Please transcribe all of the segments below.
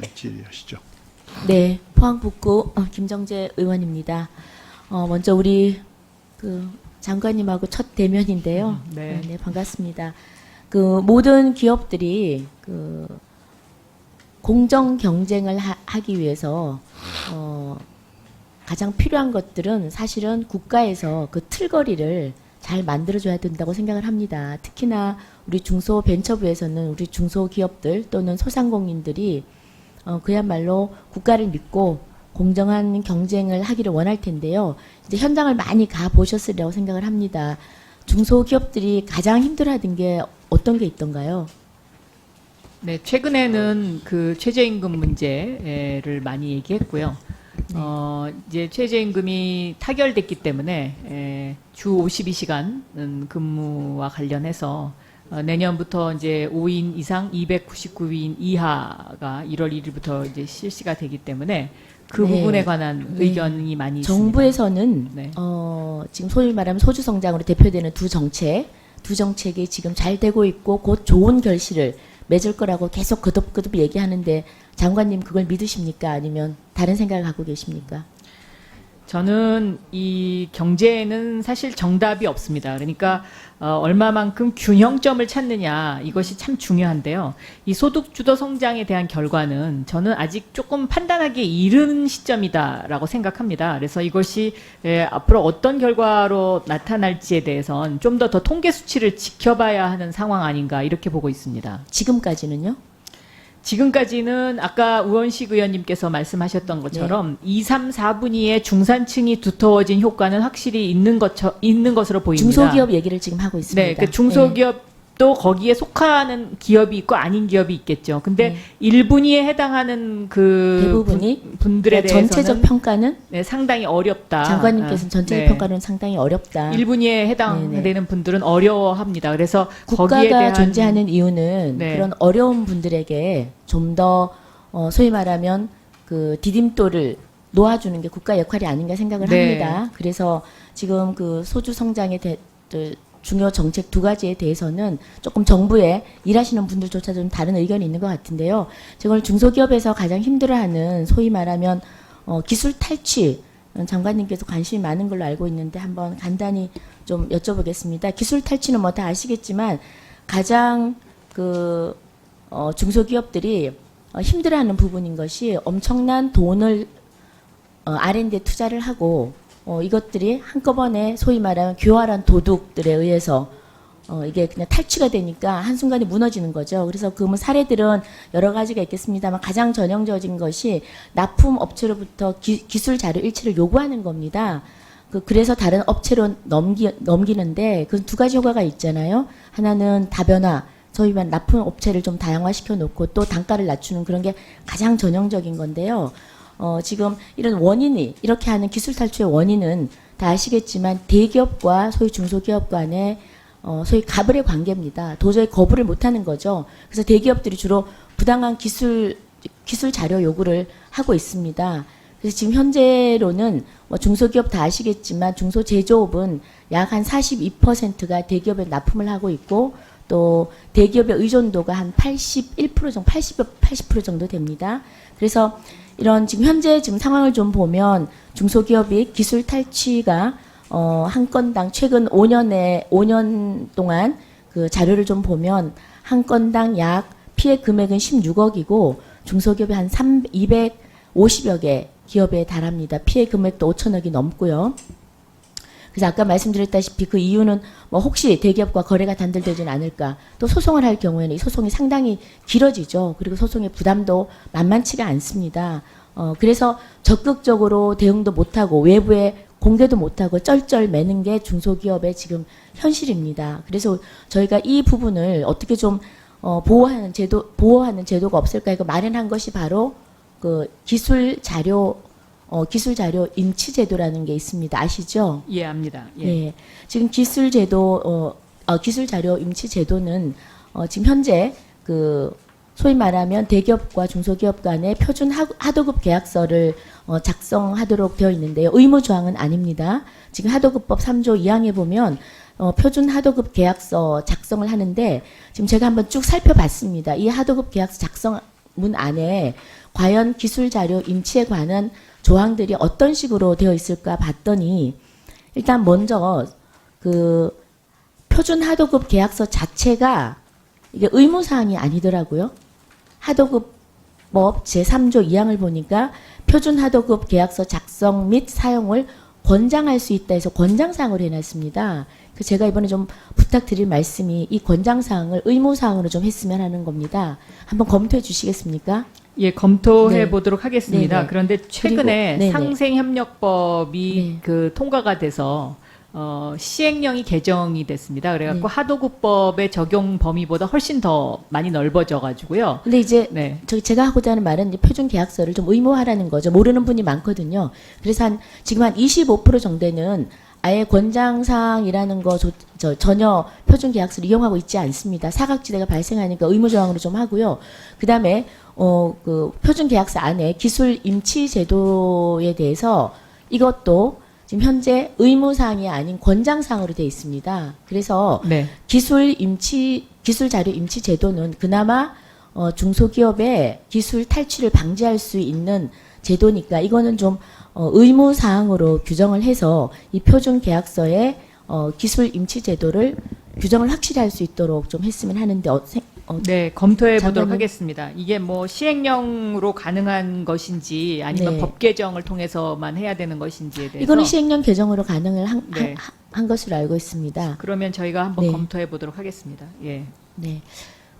네, 질의하시죠. 네, 포항북구 김정재 의원입니다. 먼저 우리 그 장관님하고 첫 대면인데요. 네. 네, 반갑습니다. 그 모든 기업들이 그 공정 경쟁을 하기 위해서 가장 필요한 것들은 사실은 국가에서 그 틀거리를 잘 만들어줘야 된다고 생각을 합니다. 특히나 우리 중소벤처부에서는 우리 중소기업들 또는 소상공인들이 그야말로 국가를 믿고 공정한 경쟁을 하기를 원할 텐데요. 이제 현장을 많이 가 보셨으리라고 생각을 합니다. 중소기업들이 가장 힘들어하는 게 어떤 게 있던가요? 네, 최근에는 그 최저임금 문제를 많이 얘기했고요. 이제 최저임금이 타결됐기 때문에 주 52시간 근무와 관련해서 내년부터 이제 5인 이상 299인 이하가 1월 1일부터 이제 실시가 되기 때문에 그 네. 부분에 관한 의견이 많이 있습니다. 정부에서는 네. 지금 소위 말하면 소주 성장으로 대표되는 두 정책이 지금 잘 되고 있고 곧 좋은 결실을 맺을 거라고 계속 거듭거듭 얘기하는데 장관님 그걸 믿으십니까? 아니면 다른 생각을 갖고 계십니까? 저는 이 경제에는 사실 정답이 없습니다. 그러니까 얼마만큼 균형점을 찾느냐 이것이 참 중요한데요. 이 소득주도 성장에 대한 결과는 저는 아직 조금 판단하기 이른 시점이다라고 생각합니다. 그래서 이것이 앞으로 어떤 결과로 나타날지에 대해선 좀 더 통계 수치를 지켜봐야 하는 상황 아닌가 이렇게 보고 있습니다. 지금까지는요? 지금까지는 아까 우원식 의원님께서 말씀하셨던 것처럼 2, 3, 4분위의 중산층이 두터워진 효과는 확실히 있는 것으로 보입니다. 중소기업 얘기를 지금 하고 있습니다. 네, 그 중소기업도 거기에 속하는 기업이 있고 아닌 기업이 있겠죠. 근데 1분위에 해당하는 그 대부분이 분들에 대해서는 전체적 평가는 네, 상당히 어렵다. 장관님께서는 전체적 네. 평가는 상당히 어렵다. 1분위에 해당되는 네네. 분들은 어려워합니다. 그래서 거기에 국가가 대한 존재하는 이유는 네. 그런 어려운 분들에게 좀 더 소위 말하면 그 디딤돌을 놓아주는 게 국가 역할이 아닌가 생각을 네. 합니다. 그래서 지금 그 소주 성장의 중요 정책 두 가지에 대해서는 조금 정부에 일하시는 분들조차 좀 다른 의견이 있는 것 같은데요. 제가 중소기업에서 가장 힘들어하는 소위 말하면 기술 탈취, 장관님께서 관심이 많은 걸로 알고 있는데 한번 간단히 좀 여쭤보겠습니다. 기술 탈취는 뭐 다 아시겠지만 가장 그 중소기업들이 힘들어하는 부분인 것이 엄청난 돈을 R&D에 투자를 하고 이것들이 한꺼번에 소위 말하면 교활한 도둑들에 의해서 이게 그냥 탈취가 되니까 한순간에 무너지는 거죠. 그래서 그 사례들은 여러 가지가 있겠습니다만 가장 전형적인 것이 납품 업체로부터 기술 자료 일치를 요구하는 겁니다. 그래서 다른 업체로 넘기는데 그 두 가지 효과가 있잖아요. 하나는 다변화, 소위 말하는 납품 업체를 좀 다양화시켜 놓고 또 단가를 낮추는 그런 게 가장 전형적인 건데요. 지금 이런 원인이 이렇게 하는 기술 탈취의 원인은 다 아시겠지만 대기업과 소위 중소기업 간의 소위 가불의 관계입니다. 도저히 거부를 못하는 거죠. 그래서 대기업들이 주로 부당한 기술 자료 요구를 하고 있습니다. 그래서 지금 현재로는 중소기업 다 아시겠지만 중소제조업은 약 한 42%가 대기업에 납품을 하고 있고 또 대기업의 의존도가 한 81% 정도, 80% 정도 됩니다. 그래서 이런 지금 현재 지금 상황을 좀 보면 중소기업이 기술 탈취가 한 건당 최근 5년 동안 그 자료를 좀 보면 한 건당 약 피해 금액은 16억이고 중소기업이 한 250여 개 기업에 달합니다. 피해 금액도 5천억이 넘고요. 그래서 아까 말씀드렸다시피 그 이유는 뭐 혹시 대기업과 거래가 단절되진 않을까. 또 소송을 할 경우에는 이 소송이 상당히 길어지죠. 그리고 소송의 부담도 만만치가 않습니다. 그래서 적극적으로 대응도 못하고 외부에 공개도 못하고 쩔쩔 매는 게 중소기업의 지금 현실입니다. 그래서 저희가 이 부분을 어떻게 좀 보호하는 제도가 없을까 이거 마련한 것이 바로 그 기술 자료 임치 제도라는 게 있습니다. 아시죠? 이해합니다. 예. 네. 지금 기술 자료 임치 제도는 지금 현재 그 소위 말하면 대기업과 중소기업 간의 표준 하도급 계약서를 작성하도록 되어 있는데요. 의무 조항은 아닙니다. 지금 하도급법 3조 2항에 보면 표준 하도급 계약서 작성을 하는데 지금 제가 한번 쭉 살펴봤습니다. 이 하도급 계약서 작성 문 안에 과연 기술 자료 임치에 관한 조항들이 어떤 식으로 되어 있을까 봤더니 일단 먼저 그 표준 하도급 계약서 자체가 이게 의무 사항이 아니더라고요. 하도급법 제3조 2항을 보니까 표준 하도급 계약서 작성 및 사용을 권장할 수 있다 해서 권장사항으로 해놨습니다. 그 제가 이번에 좀 부탁드릴 말씀이 이 권장사항을 의무사항으로 좀 했으면 하는 겁니다. 한번 검토해 주시겠습니까? 예, 검토해 네. 보도록 하겠습니다. 네네. 그런데 최근에 그리고, 네네. 상생협력법이 네. 그 통과가 돼서 시행령이 개정이 됐습니다. 그래갖고 네. 하도급법의 적용 범위보다 훨씬 더 많이 넓어져 가지고요. 근데 이제 네. 제가 하고자 하는 말은 이 표준 계약서를 좀 의무화하라는 거죠. 모르는 분이 많거든요. 그래서 지금 한 25% 정도는 아예 권장사항이라는 거 전혀 표준 계약서를 이용하고 있지 않습니다. 사각지대가 발생하니까 의무 조항으로 좀 하고요. 그다음에 그 표준 계약서 안에 기술 임치 제도에 대해서 이것도 지금 현재 의무사항이 아닌 권장사항으로 되어 있습니다. 그래서 네. 기술 자료 임치 제도는 그나마 중소기업의 기술 탈취를 방지할 수 있는 제도니까 이거는 좀 의무 사항으로 규정을 해서 이 표준 계약서에 기술 임치 제도를 규정을 확실히 할 수 있도록 좀 했으면 하는데 네, 검토해 보도록 장관님. 하겠습니다. 이게 뭐 시행령으로 가능한 것인지 아니면 네. 법 개정을 통해서만 해야 되는 것인지에 대해서 이거는 시행령 개정으로 가능을 네. 한 것으로 알고 있습니다. 그러면 저희가 한번 네. 검토해 보도록 하겠습니다. 예. 네.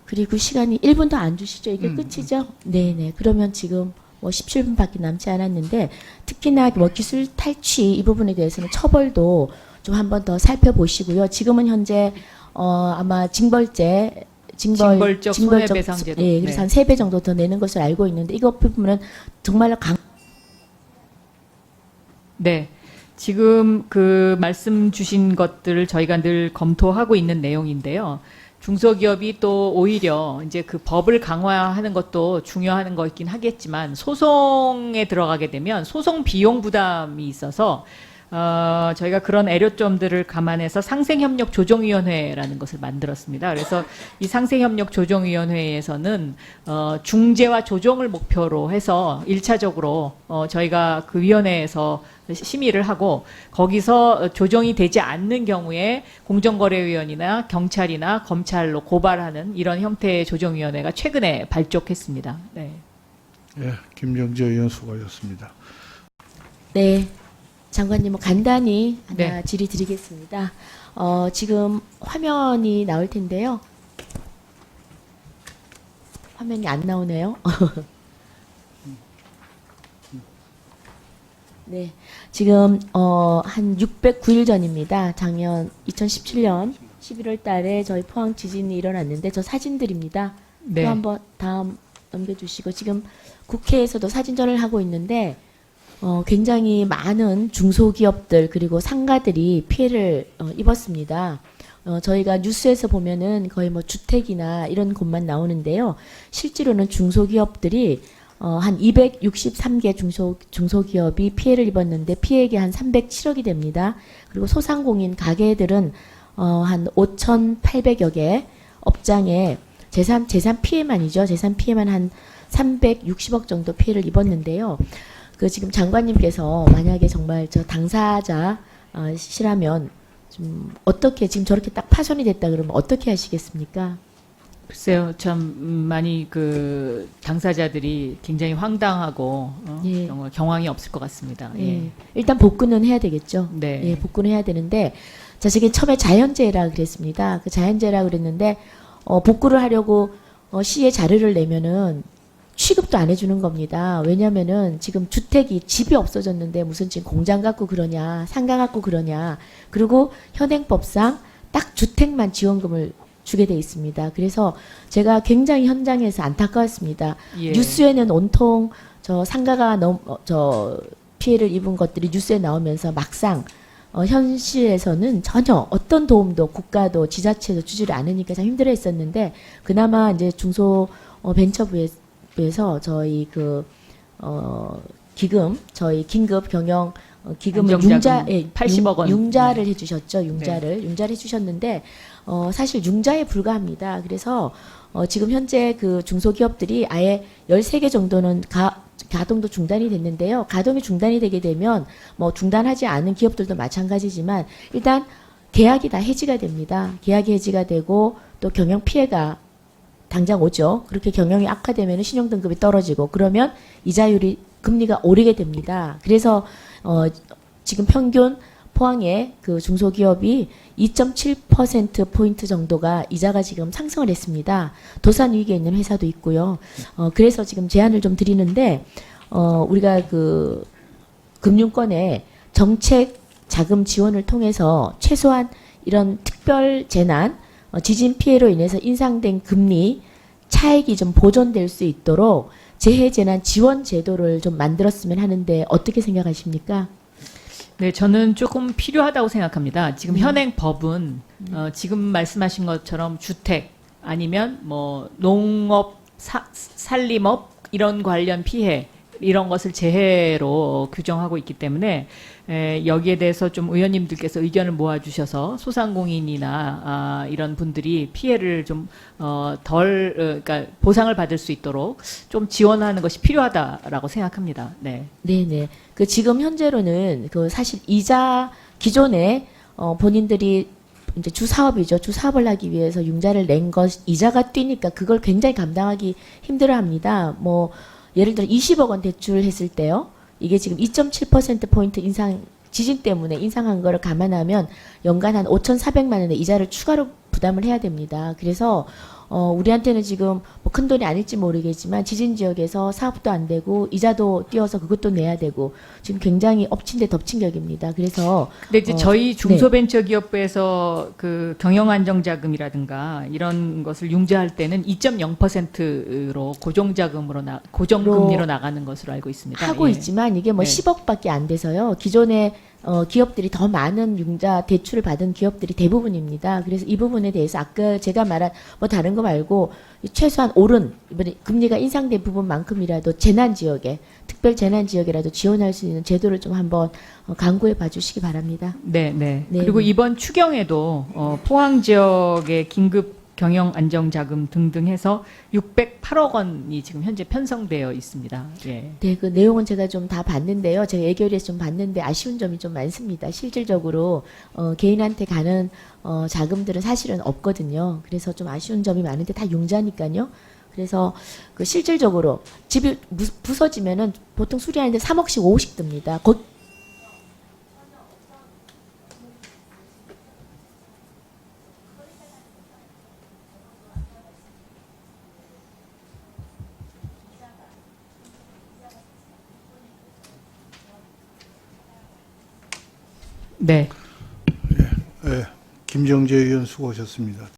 그리고 시간이 1분도 안 주시죠? 이게 끝이죠? 네네. 그러면 지금 뭐 17분밖에 남지 않았는데 특히나 뭐 기술 탈취 이 부분에 대해서는 처벌도 좀 한번 더 살펴보시고요. 지금은 현재 아마 징벌적 손해배상제도. 예, 그래서 네. 한 3배 정도 더 내는 것을 알고 있는데 이거 부분은 정말로 네. 지금 그 말씀 주신 것들을 저희가 늘 검토하고 있는 내용인데요. 중소기업이 또 오히려 이제 그 법을 강화하는 것도 중요한 거긴 하겠지만 소송에 들어가게 되면 소송 비용 부담이 있어서 저희가 그런 애로점들을 감안해서 상생협력 조정위원회라는 것을 만들었습니다. 그래서 이 상생협력 조정위원회에서는 중재와 조정을 목표로 해서 1차적으로 저희가 그 위원회에서 심의를 하고 거기서 조정이 되지 않는 경우에 공정거래위원이나 경찰이나 검찰로 고발하는 이런 형태의 조정위원회가 최근에 발족했습니다. 네. 예, 김정재 의원 수고하셨습니다. 네. 장관님은 간단히 하나 네. 질의 드리겠습니다. 지금 화면이 나올 텐데요. 화면이 안 나오네요. 네. 지금 한 609일 전입니다. 작년 2017년 11월 달에 저희 포항 지진이 일어났는데 저 사진들입니다. 네. 또 한번 다음 넘겨주시고 지금 국회에서도 사진전을 하고 있는데 굉장히 많은 중소기업들 그리고 상가들이 피해를 입었습니다. 저희가 뉴스에서 보면은 거의 뭐 주택이나 이런 곳만 나오는데요. 실제로는 중소기업들이 한 263개 중소기업이 피해를 입었는데 피해액이 한 307억이 됩니다. 그리고 소상공인 가게들은 한 5,800여 개 업장에 재산 피해만이죠. 재산 피해만 한 360억 정도 피해를 입었는데요. 그 지금 장관님께서 만약에 정말 저 당사자시라면 좀 어떻게 지금 저렇게 딱 파손이 됐다 그러면 어떻게 하시겠습니까? 글쎄요, 참 많이 그 당사자들이 굉장히 황당하고 예. 정말 경황이 없을 것 같습니다. 예. 예. 일단 복구는 해야 되겠죠. 네. 예, 복구는 해야 되는데 자, 저게 처음에 자연재해라 그랬습니다. 그 자연재해라 그랬는데 복구를 하려고 시에 자료를 내면은 취급도 안 해주는 겁니다. 왜냐면은 지금 집이 없어졌는데 무슨 지금 공장 갖고 그러냐, 상가 갖고 그러냐. 그리고 현행법상 딱 주택만 지원금을 주게 돼 있습니다. 그래서 제가 굉장히 현장에서 안타까웠습니다. 예. 뉴스에는 온통 저 상가가 저 피해를 입은 것들이 뉴스에 나오면서 막상 현실에서는 전혀 어떤 도움도 국가도 지자체도 주지를 않으니까 참 힘들어했었는데 그나마 이제 중소벤처부에서 저희 기금 저희 긴급 경영 기금을 안정자금 80억 원. 융자를 해주셨죠. 융자를 해주셨는데 사실 융자에 불과합니다. 그래서 지금 현재 그 중소기업들이 아예 13개 정도는 가동도 중단이 됐는데요. 가동이 중단이 되게 되면 뭐 중단하지 않은 기업들도 마찬가지지만 일단 계약이 다 해지가 됩니다. 계약이 해지가 되고 또 경영 피해가 당장 오죠. 그렇게 경영이 악화되면 신용등급이 떨어지고 그러면 이자율이 금리가 오르게 됩니다. 그래서 지금 평균 포항의 그 중소기업이 2.7% 포인트 정도가 이자가 지금 상승을 했습니다. 도산 위기에 있는 회사도 있고요. 그래서 지금 제안을 좀 드리는데 우리가 그 금융권의 정책 자금 지원을 통해서 최소한 이런 특별 재난, 지진 피해로 인해서 인상된 금리 차익이 좀 보존될 수 있도록 재해재난 지원 제도를 좀 만들었으면 하는데 어떻게 생각하십니까? 네, 저는 조금 필요하다고 생각합니다. 지금 현행 법은 지금 말씀하신 것처럼 주택 아니면 뭐 농업, 산림업 이런 관련 피해 이런 것을 재해로 규정하고 있기 때문에 여기에 대해서 좀 의원님들께서 의견을 모아주셔서 소상공인이나 이런 분들이 피해를 좀 그러니까 보상을 받을 수 있도록 좀 지원하는 것이 필요하다라고 생각합니다. 네. 네네. 그 지금 현재로는 그 사실 이자 기존에 본인들이 이제 주사업이죠. 주사업을 하기 위해서 융자를 낸 것 이자가 뛰니까 그걸 굉장히 감당하기 힘들어합니다. 뭐 예를 들어 20억 원 대출했을 때요. 이게 지금 2.7% 포인트 인상 지진 때문에 인상한 거를 감안하면 연간 한 5,400만 원의 이자를 추가로 부담을 해야 됩니다. 그래서 우리한테는 지금 뭐 큰 돈이 아닐지 모르겠지만 지진 지역에서 사업도 안 되고 이자도 띄어서 그것도 내야 되고 지금 굉장히 엎친 데 덮친 격입니다. 그래서 근데 이제 저희 중소벤처기업부에서 그 경영안정자금이라든가 이런 것을 융자할 때는 2.0%로 고정금리로 나가는 것으로 알고 있습니다. 하고 예. 있지만 이게 뭐 네. 10억밖에 안 돼서요. 기존에 기업들이 더 많은 융자 대출을 받은 기업들이 대부분입니다. 그래서 이 부분에 대해서 아까 제가 말한 뭐 다른 거 말고 최소한 오른 이번에 금리가 인상된 부분만큼이라도 재난 지역에 특별 재난 지역이라도 지원할 수 있는 제도를 좀 한번 강구해 봐주시기 바랍니다. 네, 네. 네. 그리고 이번 추경에도 포항 지역의 긴급 경영 안정 자금 등등 해서 608억 원이 지금 현재 편성되어 있습니다. 예. 네, 그 내용은 제가 좀 다 봤는데요. 제가 예결위에서 좀 봤는데 아쉬운 점이 좀 많습니다. 실질적으로 개인한테 가는 자금들은 사실은 없거든요. 그래서 좀 아쉬운 점이 많은데 다 융자니까요. 그래서 그 실질적으로 집이 부서지면은 보통 수리하는데 3억씩 5억씩 듭니다. 네. 김정재 의원 수고하셨습니다.